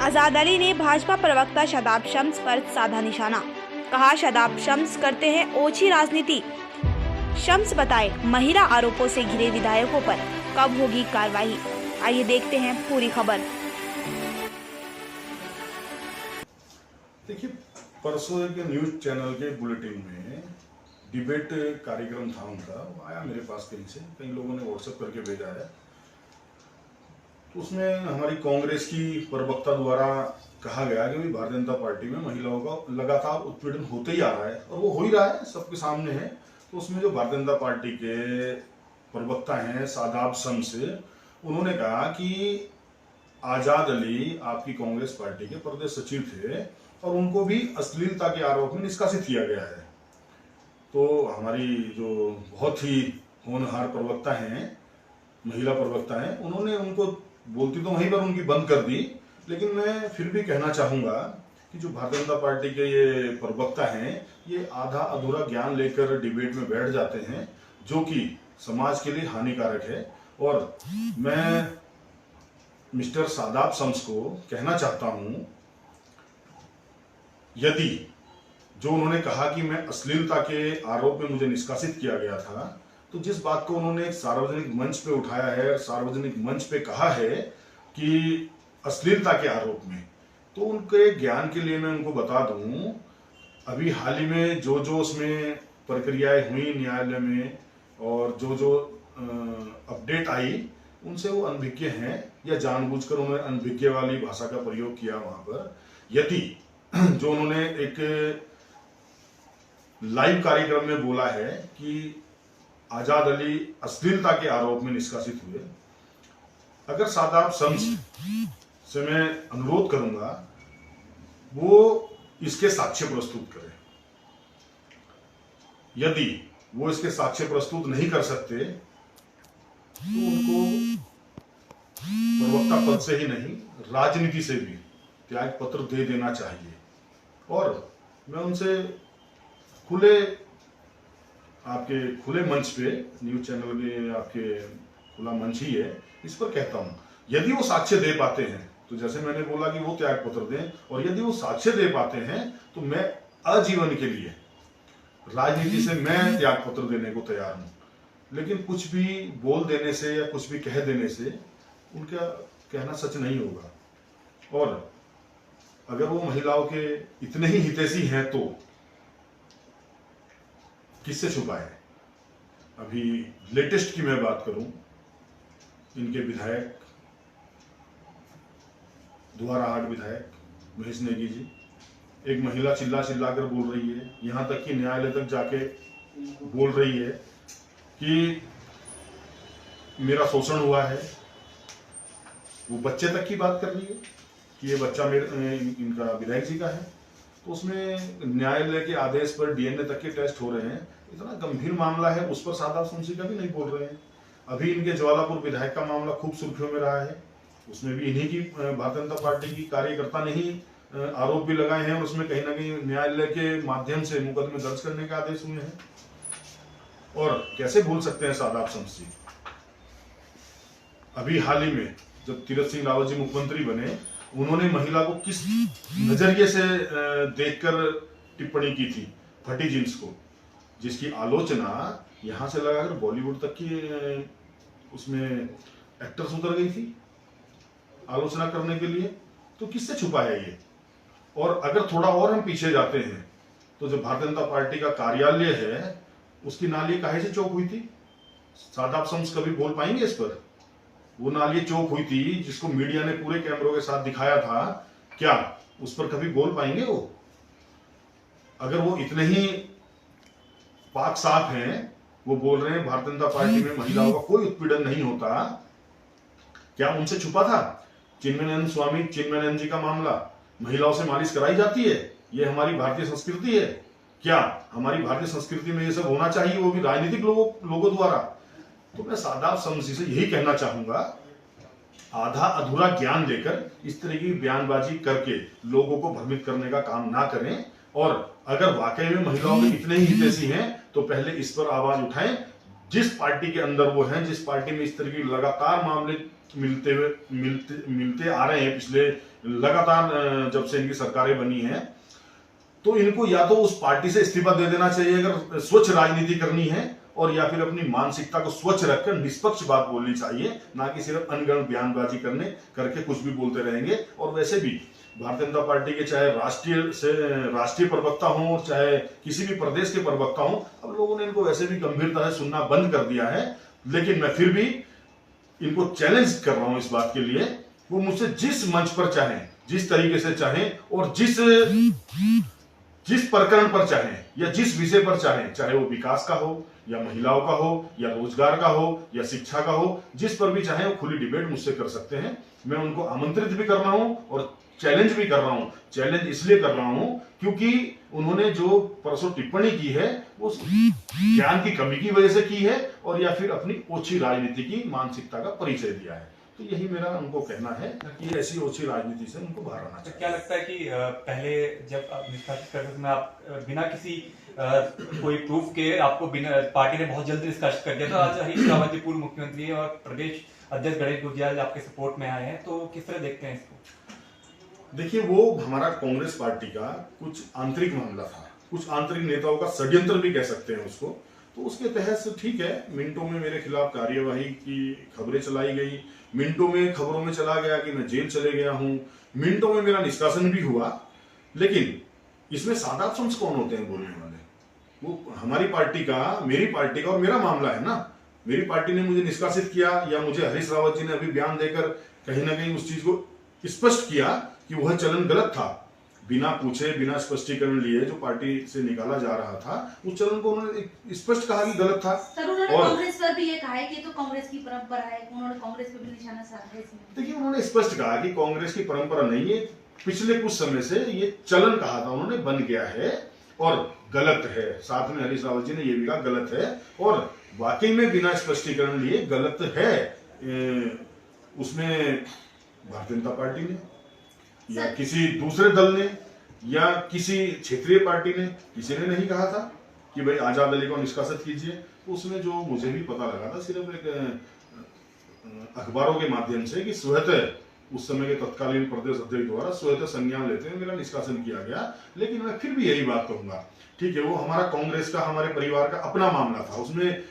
आजाद अली ने भाजपा प्रवक्ता शादाब शम्स पर साधा निशाना। कहा, शादाब शम्स करते हैं ओछी राजनीति। शम्स बताए, महिला आरोपों से घिरे विधायकों पर कब होगी कार्रवाई। आइए देखते हैं पूरी खबर। देखिए, परसों एक न्यूज चैनल के बुलेटिन में डिबेट कार्यक्रम था उनका, वो आया मेरे पास कई लोगों ने व्हाट्सएप करके भेजा है। तो उसमें हमारी कांग्रेस की प्रवक्ता द्वारा कहा गया कि भारतीय जनता पार्टी में महिलाओं का लगातार उत्पीड़न होते ही आ रहा है और वो हो ही रहा है, सबके सामने है। तो उसमें जो भारतीय जनता पार्टी के प्रवक्ता हैं शादाब शम्स, उन्होंने कहा कि आजाद अली आपकी कांग्रेस पार्टी के प्रदेश सचिव थे और उनको भी अश्लीलता के आरोप में निष्कासित किया गया है। तो हमारी जो बहुत ही होनहार प्रवक्ता हैं, महिला प्रवक्ता हैं, उन्होंने उनको बोलती तो वहीं पर उनकी बंद कर दी। लेकिन मैं फिर भी कहना चाहूंगा कि जो भारतीय जनता पार्टी के ये प्रवक्ता हैं, ये आधा अधूरा ज्ञान लेकर डिबेट में बैठ जाते हैं, जो कि समाज के लिए हानिकारक है। और मैं मिस्टर शादाब शम्स को कहना चाहता हूं, यदि जो उन्होंने कहा कि मैं अश्लीलता के आरोप में मुझे निष्कासित किया गया था, तो जिस बात को उन्होंने एक सार्वजनिक मंच पे उठाया है, सार्वजनिक मंच पे कहा है कि अश्लीलता के आरोप में, तो उनके ज्ञान के लिए मैं उनको बता दूं, अभी हाल ही में जो उसमें प्रक्रियाएं हुई न्यायालय में और जो अपडेट आई, उनसे वो अनभिज्ञ हैं या जानबूझकर उन्होंने अनभिज्ञ वाली भाषा का प्रयोग किया वहां पर। यदि जो उन्होंने एक लाइव कार्यक्रम में बोला है कि आजाद अली अश्लीलता के आरोप में निष्कासित हुए, अगर शादाब शम्स से मैं अनुरोध करूंगा वो इसके साक्ष्य प्रस्तुत करें। यदि वो इसके साक्ष्य प्रस्तुत नहीं कर सकते तो उनको प्रवक्ता पद से ही नहीं, राजनीति से भी त्याग पत्र दे देना चाहिए। और मैं उनसे आपके खुले मंच पे, न्यूज चैनल में आपके खुला मंच ही है, इस पर कहता हूं, यदि वो साक्ष्य दे पाते हैं तो जैसे मैंने बोला कि वो त्याग पत्र दें, और यदि वो साक्ष्य दे पाते हैं तो मैं आजीवन के लिए राजनीति से मैं त्याग पत्र देने को तैयार हूं। लेकिन कुछ भी बोल देने से या कुछ भी कह देने से उनका कहना सच नहीं होगा। और अगर वो महिलाओं के इतने ही हितैषी हैं तो किससे छुपाए। अभी लेटेस्ट की मैं बात करूं, इनके विधायक, द्वाराहाट विधायक महेश नेगी जी, एक महिला चिल्ला कर बोल रही है, यहां तक कि न्यायालय तक जाके बोल रही है कि मेरा शोषण हुआ है। वो बच्चे तक की बात कर रही है कि ये बच्चा इनका विधायक जी का है। तो उसमें न्यायालय के आदेश पर डीएनए तक के टेस्ट हो रहे हैं। इतना गंभीर मामला है, उस पर शादाब शम्स का भी नहीं बोल रहे हैं। अभी इनके ज्वालापुर विधायक का मामला खूब सुर्खियों में रहा है, उसमें भी इन्हीं की भारतीय जनता पार्टी की कार्यकर्ता ने ही आरोप भी लगाए हैं और उसमें कहीं ना कहीं न्यायालय के माध्यम से मुकदमे दर्ज करने के आदेश हुए हैं। और कैसे भूल सकते हैं शादाब शम्स जी, अभी हाल ही में जब तीरथ सिंह रावत जी मुख्यमंत्री बने, उन्होंने महिला को किस नजरिए से देखकर टिप्पणी की थी, फटी जींस को, जिसकी आलोचना यहां से लगाकर बॉलीवुड तक की उसमें एक्टर्स उतर गई थी आलोचना करने के लिए। तो किससे छुपा है ये। और अगर थोड़ा और हम पीछे जाते हैं तो जो भारतीय जनता पार्टी का कार्यालय है, उसकी नाली काहे से चौक हुई थी। शादाब शम्स कभी बोल पाएंगे इस पर। वो नाली चौक हुई थी जिसको मीडिया ने पूरे कैमरों के साथ दिखाया था, क्या उस पर कभी बोल पाएंगे वो। अगर वो इतने ही पाक साफ हैं, वो बोल रहे हैं भारतीय जनता पार्टी में महिलाओं का कोई उत्पीड़न नहीं होता, क्या उनसे छुपा था। चिन्मयानंद स्वामी चिन्मयानंद जी का मामला, महिलाओं से मालिश कराई जाती है, ये हमारी भारतीय संस्कृति है। क्या हमारी भारतीय संस्कृति में ये सब होना चाहिए, वो भी राजनीतिक लोगों द्वारा। तो मैं शादाब शम्स से यही कहना चाहूंगा, आधा अधूरा ज्ञान देकर इस तरह की बयानबाजी करके लोगों को भ्रमित करने का काम ना करें। और अगर वाकई में महिलाओं में इतने ही हितैषी हैं तो पहले इस पर आवाज उठाएं। जिस पार्टी के अंदर वो हैं, जिस पार्टी में इस तरह की लगातार मामले मिलते आ रहे हैं पिछले लगातार जब से इनकी सरकारें बनी हैं, तो इनको या तो उस पार्टी से इस्तीफा दे देना चाहिए अगर स्वच्छ राजनीति करनी है, और या फिर अपनी मानसिकता को स्वच्छ रखकर निष्पक्ष बात बोलनी चाहिए, ना कि सिर्फ अनगढ़ बयानबाजी करके कुछ भी बोलते रहेंगे। और वैसे भी भारतीय जनता पार्टी के चाहे राष्ट्रीय प्रवक्ता हों और चाहे किसी भी प्रदेश के प्रवक्ता हों, अब लोगों ने इनको वैसे भी गंभीरता से सुनना बंद कर दिया है। लेकिन मैं फिर भी इनको चैलेंज कर रहा हूं इस बात के लिए, वो मुझसे जिस मंच पर चाहें, जिस तरीके से चाहें और जिस प्रकरण पर चाहें या जिस विषय पर चाहें, चाहे वो विकास का हो या महिलाओं का हो या रोजगार का हो या शिक्षा का हो, जिस पर भी चाहें वो खुली डिबेट मुझसे कर सकते हैं। मैं उनको आमंत्रित भी कर रहा हूं और चैलेंज भी कर रहा हूं। चैलेंज इसलिए कर रहा हूं क्योंकि उन्होंने जो परसों टिप्पणी की है वो ज्ञान की कमी की वजह से की है और या फिर अपनी ओछी राजनीति की मानसिकता का परिचय दिया है। तो यही मेरा उनको कहना है कि ऐसी ओछी राजनीति से उनको बाहर आना चाहिए। क्या लगता है कि पहले जब आप निष्कासित करते समय आप बिना किसी कोई प्रूफ के आपको बिना पार्टी ने बहुत जल्दी निष्कासित कर दिया, तो आज हरीश रावत जी पूर्व मुख्यमंत्री और प्रदेश अध्यक्ष गणेश गुर्जर आपके सपोर्ट में आए हैं, तो किस तरह देखते हैं इसको? देखिए, वो हमारा कांग्रेस पार्टी का कुछ आंतरिक मामला था, कुछ आंतरिक नेताओं का षड्यंत्र भी कह सकते हैं उसको। तो उसके तहत ठीक है, मिनटों में मेरे खिलाफ कार्यवाही की खबरें चलाई गई, मिनटों में खबरों में चला गया कि मैं जेल चले गया हूं, मिनटों में मेरा निष्कासन भी हुआ। लेकिन इसमें सादा ऑप्शंस कौन होते हैं बोलने वाले? वो हमारी पार्टी का, मेरी पार्टी का और मेरा मामला है ना। मेरी पार्टी ने मुझे निष्कासित किया या मुझे हरीश रावत जी ने अभी बयान देकर कहीं ना कहीं उस चीज को स्पष्ट किया कि वह चलन गलत था, बिना पूछे बिना स्पष्टीकरण लिए जो पार्टी से निकाला जा रहा था, उस चलन को उन्होंने स्पष्ट कहा कि गलत था। सर, उन्होंने कांग्रेस पर भी ये कहा है कि तो कांग्रेस की परंपरा है, उन्होंने कांग्रेस पर भी निशाना साधा है इसमें। देखिए, उन्होंने स्पष्ट कहा कि कांग्रेस की परंपरा नहीं है, पिछले कुछ समय से ये चलन कहा था उन्होंने, बन गया है और गलत है। साथ में हरीश रावत जी ने यह भी कहा गलत है, और वाकई में बिना स्पष्टीकरण लिए गलत है। उसमें भारतीय जनता पार्टी ने या किसी दूसरे दल ने या किसी क्षेत्रीय पार्टी ने, किसी ने नहीं कहा था कि भाई आजाद अली को निष्कासित कीजिए। तो उसमें जो मुझे भी पता लगा था सिर्फ एक अखबारों के माध्यम से कि स्वतः उस समय के तत्कालीन प्रदेश अध्यक्ष द्वारा स्वतः संज्ञान लेते हुए मेरा निष्कासन किया गया। लेकिन मैं फिर भी यही बात कहूंगा, ठीक है, वो हमारा कांग्रेस का, हमारे परिवार का अपना मामला था, उसमें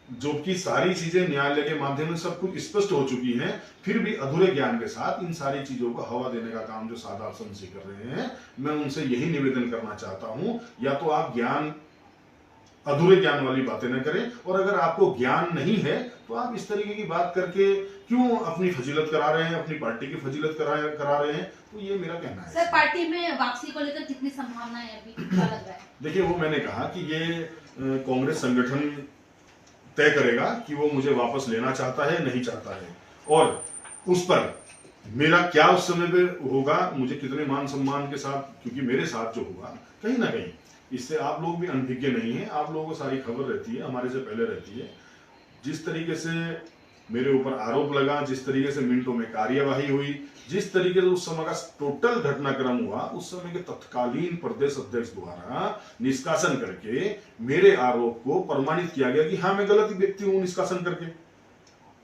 जो कि सारी चीजें न्यायालय के माध्यम से सब कुछ स्पष्ट हो चुकी हैं, फिर भी अधूरे ज्ञान के साथ इन सारी चीजों को हवा देने का काम जो सादा शमसी कर रहे हैं, मैं उनसे यही निवेदन करना चाहता हूं, या तो आप अधूरे ज्ञान वाली बातें न करें, और अगर आपको ज्ञान नहीं है तो आप इस तरीके की बात करके क्यों अपनी फजीलत करा रहे हैं, अपनी पार्टी की फजीलत करा रहे हैं। तो ये मेरा कहना है। सर, पार्टी में वापसी को लेकर कितनी संभावना है अभी, क्या लग रहा है? देखिए, वो मैंने कहा कि ये कांग्रेस संगठन तय करेगा कि वो मुझे वापस लेना चाहता है नहीं चाहता है, और उस पर मेरा क्या उस समय पे होगा, मुझे कितने मान सम्मान के साथ, क्योंकि मेरे साथ जो हुआ कहीं ना कहीं इससे आप लोग भी अनभिज्ञ नहीं है, आप लोगों को सारी खबर रहती है, हमारे से पहले रहती है। जिस तरीके से मेरे ऊपर आरोप लगा, जिस तरीके से मिनटों में कार्यवाही हुई, जिस तरीके से उस समय का टोटल घटनाक्रम हुआ, उस समय के तत्कालीन प्रदेश अध्यक्ष द्वारा निष्कासन करके मेरे आरोप को प्रमाणित किया गया कि हाँ, मैं गलत व्यक्ति हूं निष्कासन करके।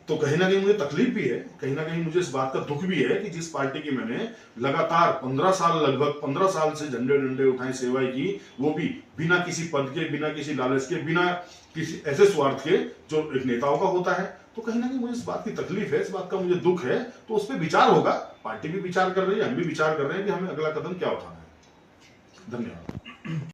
तो कहीं ना कहीं मुझे तकलीफ भी है, कहीं ना कहीं मुझे इस बात का दुख भी है कि जिस पार्टी की मैंने लगातार 15 साल, लगभग 15 साल से झंडे डंडे उठाए, सेवाएं की, वो भी बिना किसी पद के, बिना किसी लालच के, बिना किसी ऐसे स्वार्थ के जो एक नेताओं का होता है। तो कहीं ना कहीं मुझे इस बात की तकलीफ है, इस बात का मुझे दुख है। तो उस पर विचार होगा, पार्टी भी विचार कर रही है, हम भी विचार कर रहे हैं कि हमें अगला कदम क्या उठाना है। धन्यवाद।